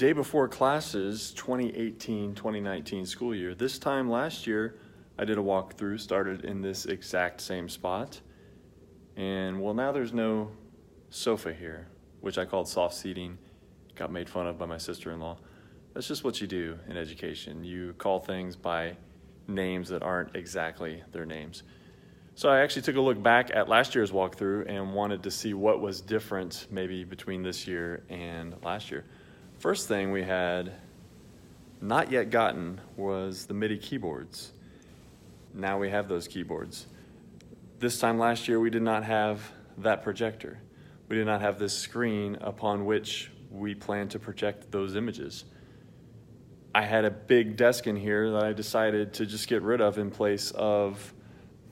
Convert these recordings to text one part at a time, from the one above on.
day before classes, 2018-2019 school year. This time last year, I did a walkthrough, started in this exact same spot. And well, now there's no sofa here, which I called soft seating. Got made fun of by my sister-in-law. That's just what you do in education. You call things by names that aren't exactly their names. So I actually took a look back at last year's walkthrough and wanted to see what was different maybe between this year and last year. First thing we had not yet gotten was the MIDI keyboards. Now we have those keyboards. This time last year we did not have that projector. We did not have this screen upon which we plan to project those images. I had a big desk in here that I decided to just get rid of in place of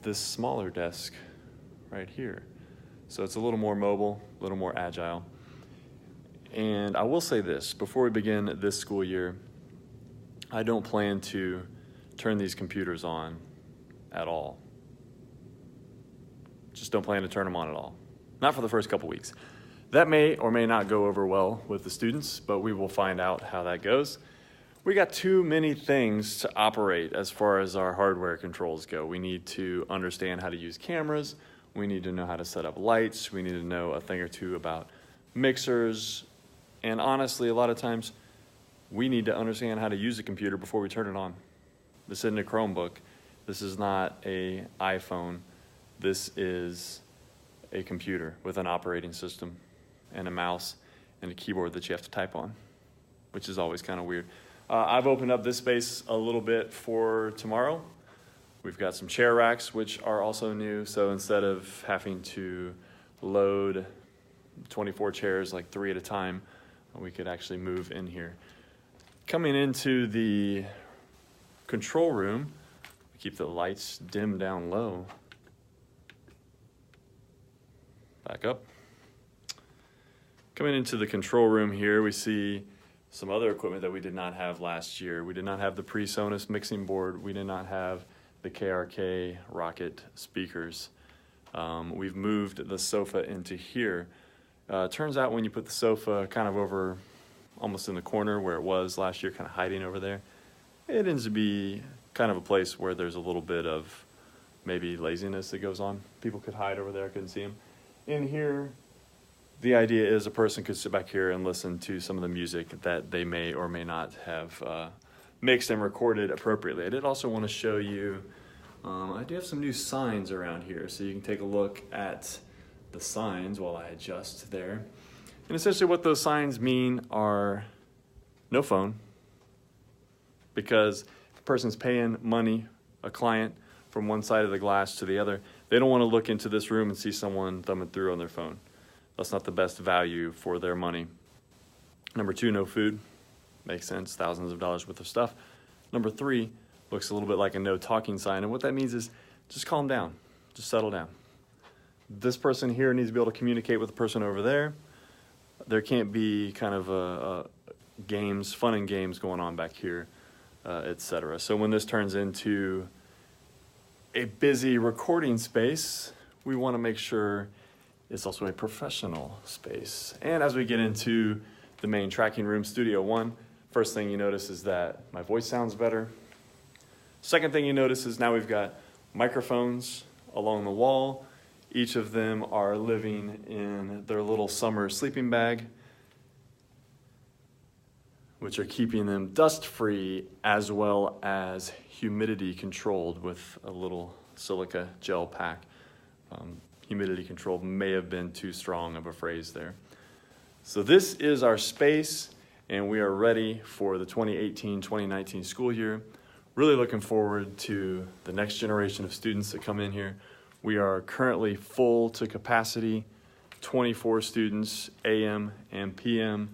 this smaller desk right here. So it's a little more mobile, a little more agile. And I will say this, before we begin this school year, I don't plan to turn these computers on at all. Just don't plan to turn them on at all. Not for the first couple weeks. That may or may not go over well with the students, but we will find out how that goes. We got too many things to operate as far as our hardware controls go. We need to understand how to use cameras. We need to know how to set up lights. We need to know a thing or two about mixers. And honestly, a lot of times, we need to understand how to use a computer before we turn it on. This isn't a Chromebook. This is not an iPhone. This is a computer with an operating system and a mouse and a keyboard that you have to type on, which is always kind of weird. I've opened up this space a little bit for tomorrow. We've got some chair racks, which are also new. So instead of having to load 24 chairs, like 3 at a time, we could actually move in here. Coming into the control room, we keep the lights dimmed down low. Back up. Coming into the control room here, we see some other equipment that we did not have last year. We did not have the PreSonus mixing board. We did not have the KRK Rocket speakers. We've moved the sofa into here. Turns out when you put the sofa kind of over almost in the corner where it was last year, kind of hiding over there, it ends to be kind of a place where there's a little bit of maybe laziness that goes on. People could hide over there, I couldn't see them. In here, the idea is a person could sit back here and listen to some of the music that they may or may not have mixed and recorded appropriately. I did also want to show you, I do have some new signs around here, so you can take a look at the signs while I adjust there. And essentially what those signs mean are no phone, because if a person's paying money, a client, from one side of the glass to the other, they don't want to look into this room and see someone thumbing through on their phone. That's not the best value for their money. Number 2, no food. Makes sense, thousands of dollars worth of stuff. Number 3, looks a little bit like a no talking sign. And what that means is just calm down, just settle down. This person here needs to be able to communicate with the person over there. There can't be kind of games, fun and games going on back here, etc. So when this turns into a busy recording space, we want to make sure it's also a professional space. And as we get into the main tracking room, Studio 1, first thing you notice is that my voice sounds better. Second thing you notice is now we've got microphones along the wall. Each of them are living in their little summer sleeping bag, which are keeping them dust-free as well as humidity controlled with a little silica gel pack. Humidity control may have been too strong of a phrase there. So this is our space, and we are ready for the 2018-2019 school year. Really looking forward to the next generation of students that come in here. We are currently full to capacity, 24 students, AM and PM.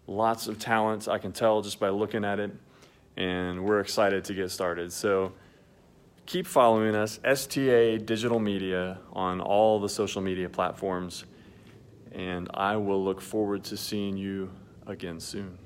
Lots of talent, I can tell just by looking at it, and we're excited to get started. So keep following us, STA Digital Media, on all the social media platforms, and I will look forward to seeing you again soon.